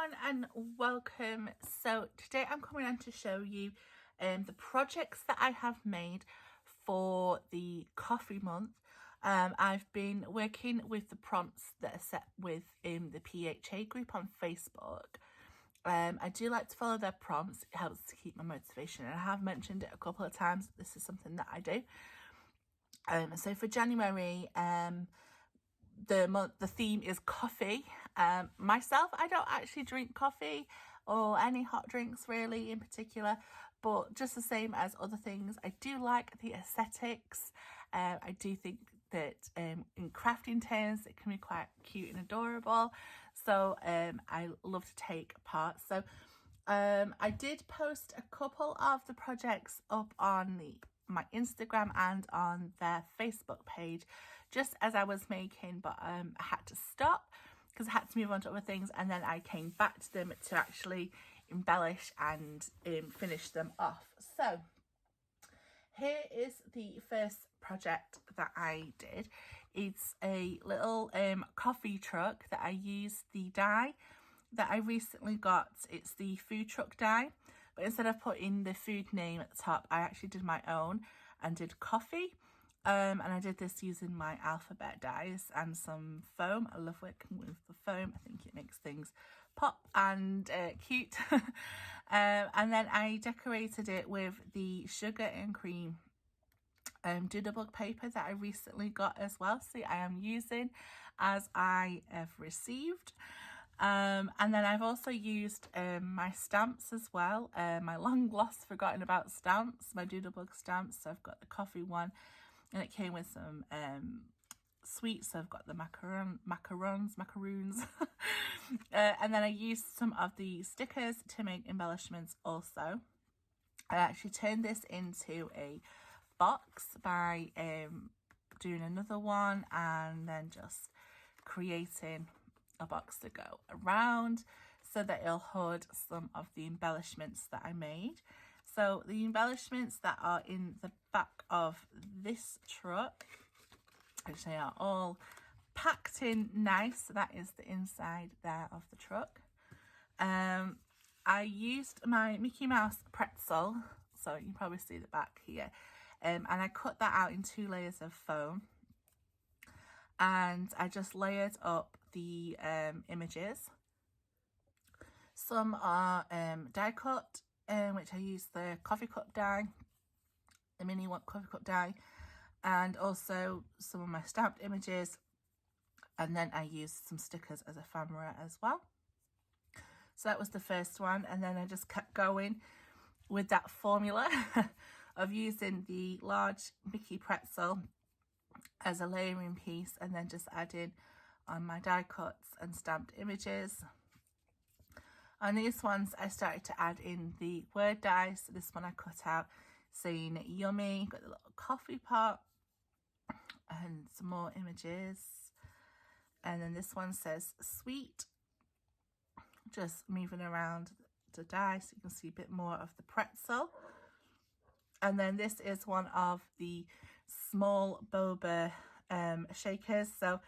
everyone and welcome. So today I'm coming on to show you the projects that I have made for the coffee month. I've been working with the prompts that are set with the PHA group on Facebook. I do like to follow their prompts. It helps to keep my motivation, and I have mentioned it a couple of times. This is something that I do. So for January, the theme is coffee. Myself, I don't actually drink coffee or any hot drinks really in particular, but just the same as other things, I do like the aesthetics. I do think that in crafting terms it can be quite cute and adorable, so I love to take part. So I did post a couple of the projects up on my Instagram and on their Facebook page just as I was making, but I had to stop because I had to move on to other things, and then I came back to them to actually embellish and finish them off. So here is the first project that I did. It's a little coffee truck that I used the die that I recently got. It's the food truck die, but instead of putting the food name at the top, I actually did my own and did coffee. And I did this using my alphabet dies and some foam. I love working with the foam. I think it makes things pop and cute. And then I decorated it with the sugar and cream doodlebug paper that I recently got as well. See, I am using as I have received. And then I've also used my stamps as well, my long lost forgotten about stamps, my doodlebug stamps. So I've got the coffee one, and it came with some sweets. So I've got the macaroons. And then I used some of the stickers to make embellishments also. I actually turned this into a box by doing another one and then just creating a box to go around so that it'll hold some of the embellishments that I made. So the embellishments that are in the back of this truck, which they are all packed in nice, so that is the inside there of the truck. I used my Mickey Mouse pretzel, so you can probably see the back here, and I cut that out in 2 layers of foam, and I just layered up the images. Some are die cut, which I used the coffee cup die, the mini coffee cup die, and also some of my stamped images, and then I used some stickers as ephemera as well. So that was the first one, and then I just kept going with that formula of using the large Mickey pretzel as a layering piece, and then just adding on my die cuts and stamped images. On these ones I started to add in the word die. So this one I cut out saying yummy, got the little coffee pot and some more images, and then this one says sweet, just moving around the die so you can see a bit more of the pretzel. And then this is one of the small boba shakers. So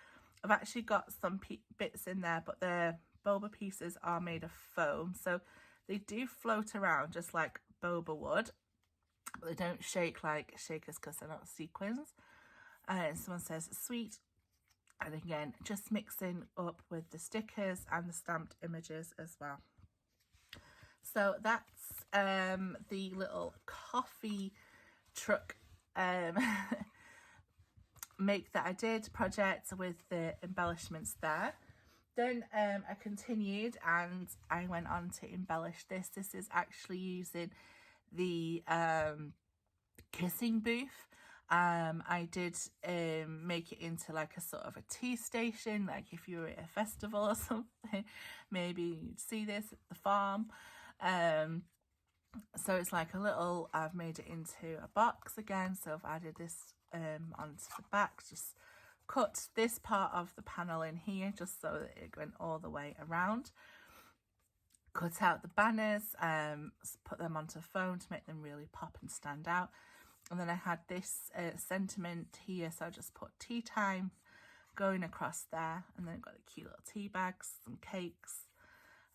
I've actually got some bits in there, but the boba pieces are made of foam, so they do float around just like boba would, but they don't shake like shakers because they're not sequins. And someone says sweet, and again just mixing up with the stickers and the stamped images as well. So that's the little coffee truck make that I did project with the embellishments there. Then I continued and I went on to embellish this. This is actually using the kissing booth. I did make it into like a sort of a tea station, like if you were at a festival or something, maybe you'd see this at the farm. So it's like a little, I've made it into a box again, so I've added this onto the back, just cut this part of the panel in here just so that it went all the way around. Cut out the banners, put them onto foam to make them really pop and stand out. And then I had this sentiment here, so I just put tea time going across there, and then I've got the cute little tea bags, some cakes,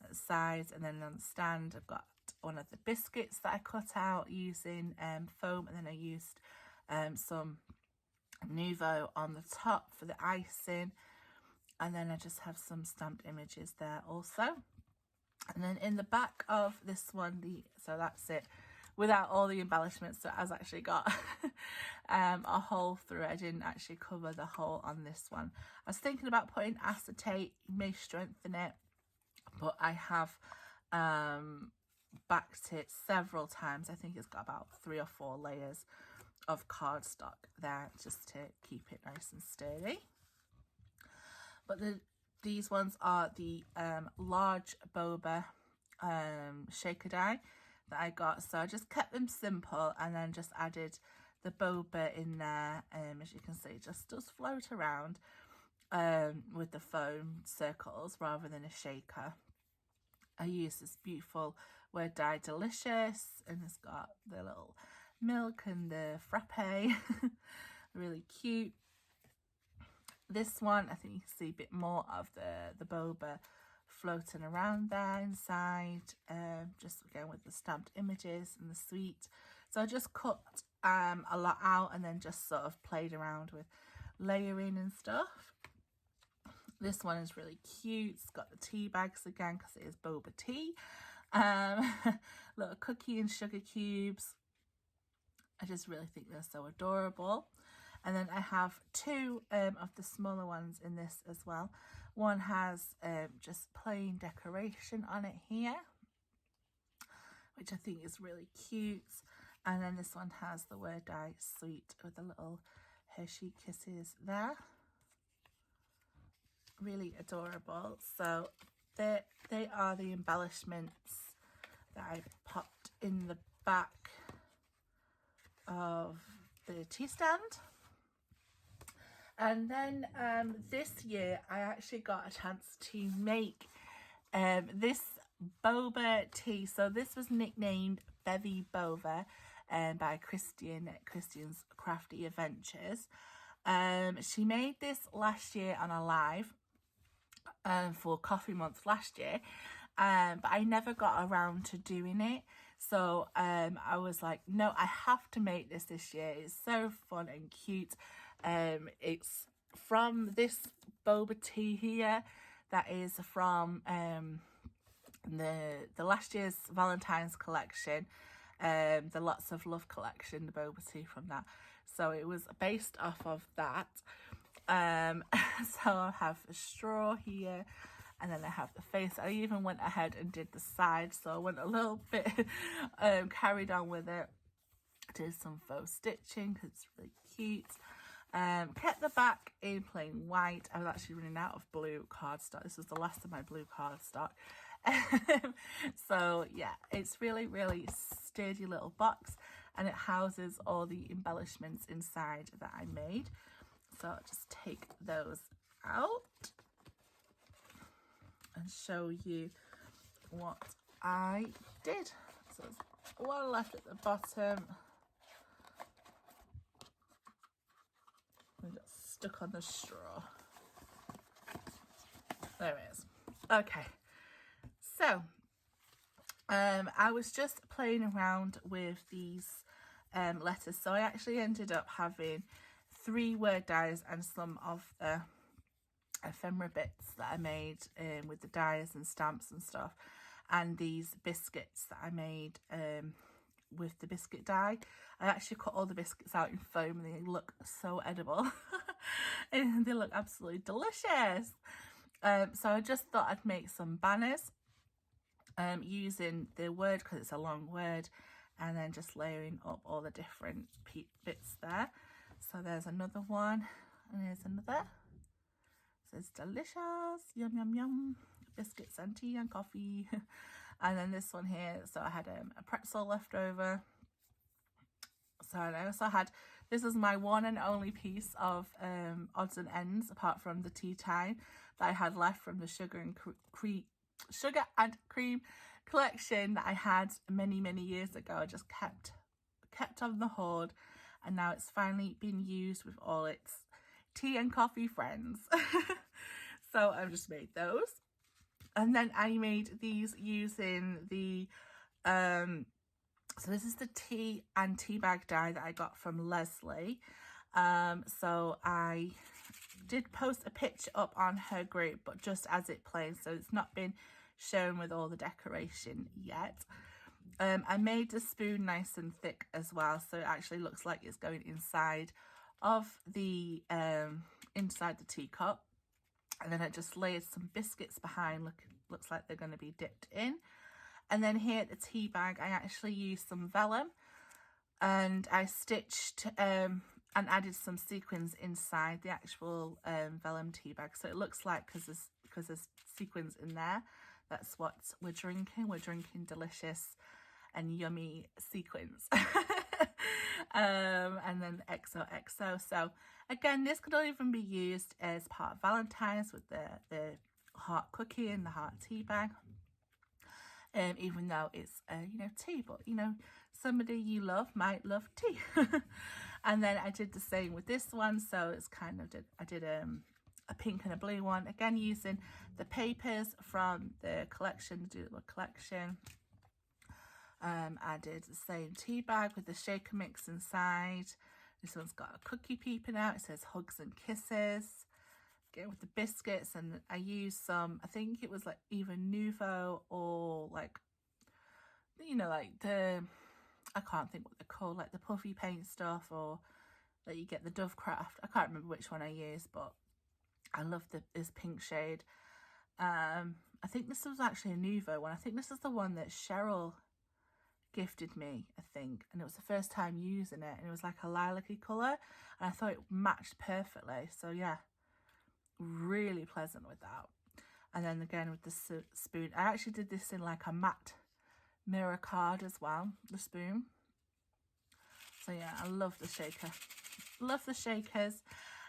at the sides, and then on the stand I've got one of the biscuits that I cut out using foam, and then I used some Nouveau on the top for the icing, and then I just have some stamped images there also. And then in the back of this one, so that's it without all the embellishments. So it has actually got a hole through it. I didn't actually cover the hole on this one. I was thinking about putting acetate, may strengthen it, but I have backed it several times. I think it's got about 3 or 4 layers of cardstock there just to keep it nice and sturdy. But these ones are the large boba shaker die that I got. So I just kept them simple and then just added the boba in there. As you can see, it just does float around with the foam circles rather than a shaker. I use this beautiful word die Delicious, and it's got the little milk and the frappe. Really cute. This one, I think you can see a bit more of the boba floating around there inside, just again with the stamped images and the sweet. So I just cut a lot out and then just sort of played around with layering and stuff. This one is really cute. It's got the tea bags again because it is boba tea. Little cookie and sugar cubes. I just really think they're so adorable. And then I have 2 of the smaller ones in this as well. One has just plain decoration on it here, which I think is really cute. And then this one has the word die Sweet with the little Hershey kisses there. Really adorable. So they are the embellishments that I popped in the back of the tea stand. And then this year I actually got a chance to make this boba tea. So this was nicknamed Bevie Boba by Kristianne at Kristianne's Crafty Adventures. She made this last year on a live for Coffee Month last year, but I never got around to doing it. So I was like, no, I have to make this year. It's so fun and cute. It's from this boba tea here that is from the last year's Valentine's collection, the Lots of Love collection, the boba tea from that. So it was based off of that. So I have a straw here, and then I have the face. I even went ahead and did the side, so I went a little bit carried on with it. Did some faux stitching because it's really cute. Kept the back in plain white. I was actually running out of blue cardstock. This was the last of my blue cardstock. So yeah, it's really, really sturdy little box, and it houses all the embellishments inside that I made. So I'll just take those out and show you what I did. So there's one left at the bottom. I got stuck on the straw. There it is. Okay. So, I was just playing around with these letters. So I actually ended up having 3 word dies and some of the ephemera bits that I made with the dies and stamps and stuff, and these biscuits that I made with the biscuit die. I actually cut all the biscuits out in foam, and they look so edible. And they look absolutely delicious. So I just thought I'd make some banners using the word, because it's a long word, and then just layering up all the different bits there. So there's another one, and here's another. So it's delicious, yum yum yum, biscuits and tea and coffee. And then this one here, so I had a pretzel left over. So I also had, this is my one and only piece of odds and ends, apart from the tea time that I had left from the sugar and cream collection that I had many years ago. I just kept on the hoard, and now it's finally been used with all its tea and coffee friends. So I've just made those. And then I made these using the so this is the tea and tea bag die that I got from Leslie. So I did post a picture up on her group, but just as it plays, so it's not been shown with all the decoration yet. I made the spoon nice and thick as well, so it actually looks like it's going inside of the inside the teacup. And then I just layered some biscuits behind. Looks like they're going to be dipped in. And then here at the tea bag, I actually used some vellum, and I stitched and added some sequins inside the actual vellum tea bag. So it looks like, because there's sequins in there, that's what we're drinking. We're drinking delicious and yummy sequins. And then XOXO. So again, this could even be used as part of Valentine's with the heart cookie and the heart tea bag. Even though it's you know, tea, but you know, somebody you love might love tea. And then I did the same with this one, so it's kind of I did a pink and a blue one, again using the papers from the collection, the Doodle collection. I did the same tea bag with the shaker mix inside. This one's got a cookie peeping out. It says hugs and kisses. Again with the biscuits, and I used some, I think it was like either Nouveau or like, you know, like the, I can't think what they're called, like the puffy paint stuff, or that you get the Dove Craft. I can't remember which one I used, but I love this pink shade. I think this was actually a Nouveau one. I think this is the one that Cheryl gifted me, I think, and it was the first time using it, and it was like a lilac-y colour, and I thought it matched perfectly. So yeah, really pleasant with that. And then again with the spoon, I actually did this in like a matte mirror card as well, the spoon. So yeah, I love the shaker, love the shakers.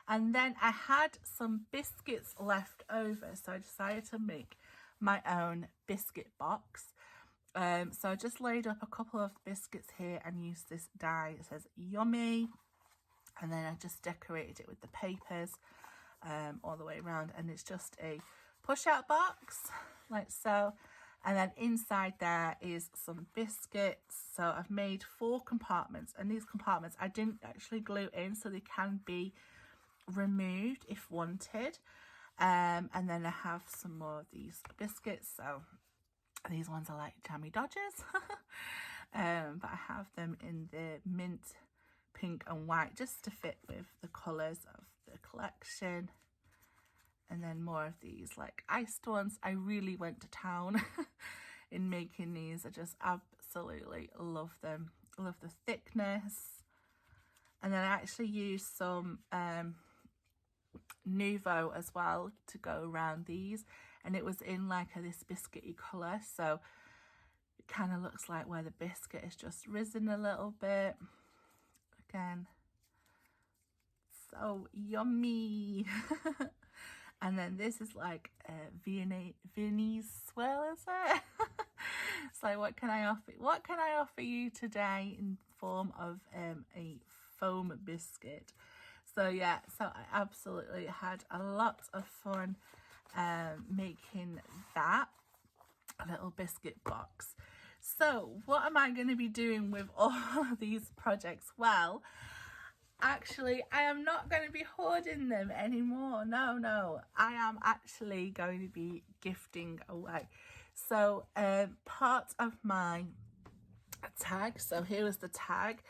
And then I had some biscuits left over, so I decided to make my own biscuit box. So I just laid up a couple of biscuits here and used this die. It says yummy, and then I just decorated it with the papers all the way around, and it's just a push out box like so. And then inside there is some biscuits. So I've made 4 compartments, and these compartments I didn't actually glue in, so they can be removed if wanted. And then I have some more of these biscuits. So these ones are like jammy dodgers. But I have them in the mint, pink and white, just to fit with the colours of the collection. And then more of these like iced ones. I really went to town in making these. I just absolutely love them. I love the thickness. And then I actually used some Nouveau as well to go around these, and it was in like this biscuity colour, so it kind of looks like where the biscuit is just risen a little bit. Again, so yummy. And then this is like a Viennese swirl, is it? So what can I offer you today in form of a foam biscuit? So yeah, so I absolutely had a lot of fun making that little biscuit box. So what am I going to be doing with all of these projects? Well, actually, I am not going to be hoarding them anymore. No, I am actually going to be gifting away. So part of my tag, so here is the tag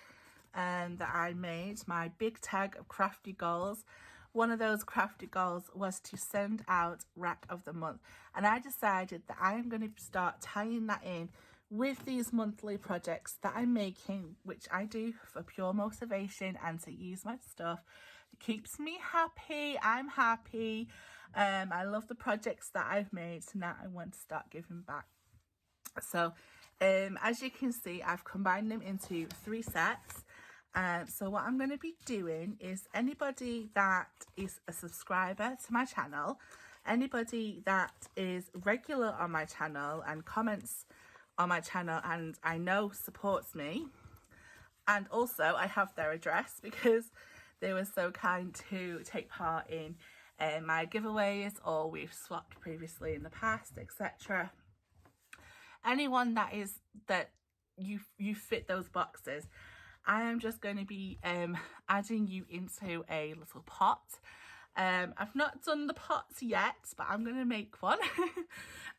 that I made, my big tag of crafty goals. One of those crafty goals was to send out rack of the month, and I decided that I am going to start tying that in with these monthly projects that I'm making, which I do for pure motivation and to use my stuff. It keeps me happy. I'm happy. I love the projects that I've made, so now I want to start giving back. So as you can see, I've combined them into 3 sets. So what I'm going to be doing is anybody that is a subscriber to my channel, anybody that is regular on my channel and comments on my channel and I know supports me, and also I have their address because they were so kind to take part in my giveaways, or we've swapped previously in the past, etc. Anyone that you fit those boxes, I am just going to be adding you into a little pot. I've not done the pots yet, but I'm going to make one.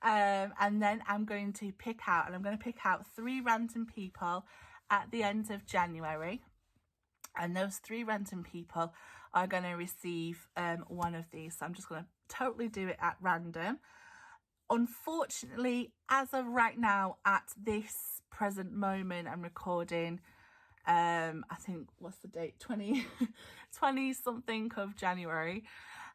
And then I'm going to pick out 3 random people at the end of January. And those 3 random people are going to receive one of these. So I'm just going to totally do it at random. Unfortunately, as of right now, at this present moment, I'm recording, I think, what's the date? 20 something of January.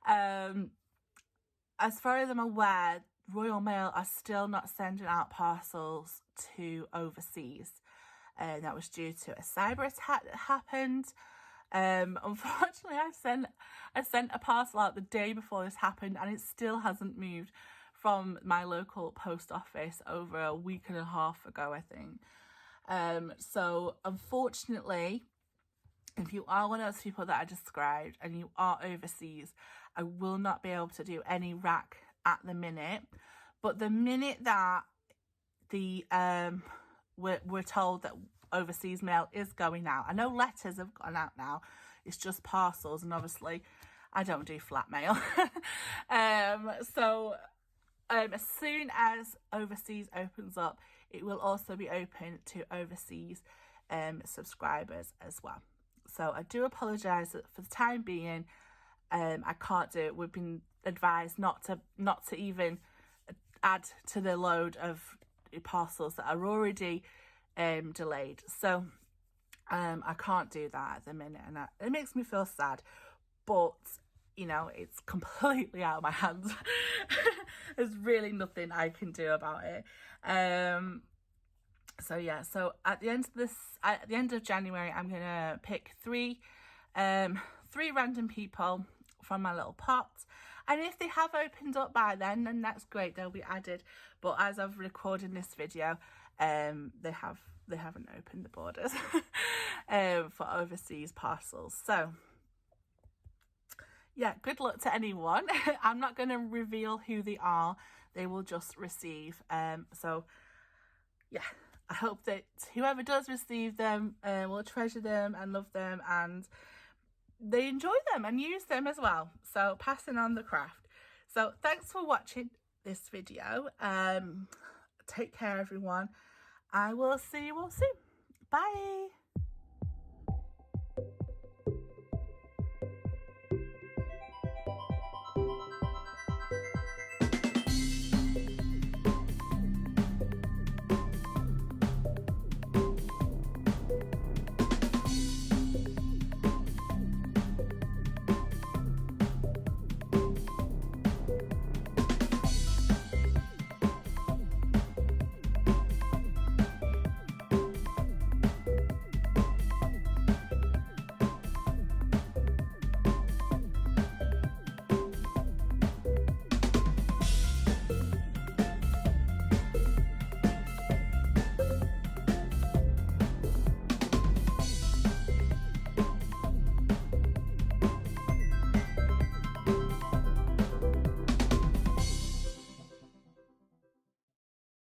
As far as I'm aware, Royal Mail are still not sending out parcels to overseas. And that was due to a cyber attack that happened. Unfortunately, I sent a parcel out the day before this happened, and it still hasn't moved from my local post office over a week and a half ago, I think. So unfortunately, if you are one of those people that I described and you are overseas, I will not be able to do any rack at the minute. But the minute that we're told that overseas mail is going out, I know letters have gone out now, it's just parcels, and obviously I don't do flat mail. So as soon as overseas opens up, it will also be open to overseas subscribers as well. So I do apologise that for the time being, I can't do it. We've been advised not to even add to the load of parcels that are already delayed. So I can't do that at the minute, and it makes me feel sad, but you know, it's completely out of my hands. There's really nothing I can do about it. So yeah, so at the end of January, I'm gonna pick 3 random people from my little pot, and if they have opened up by then that's great, they'll be added. But as I've recorded this video, they haven't opened the borders for overseas parcels. So yeah, good luck to anyone. I'm not going to reveal who they are. They will just receive. So yeah, I hope that whoever does receive them will treasure them and love them, and they enjoy them and use them as well. So passing on the craft. So thanks for watching this video. Take care, everyone. I will see you all soon. Bye.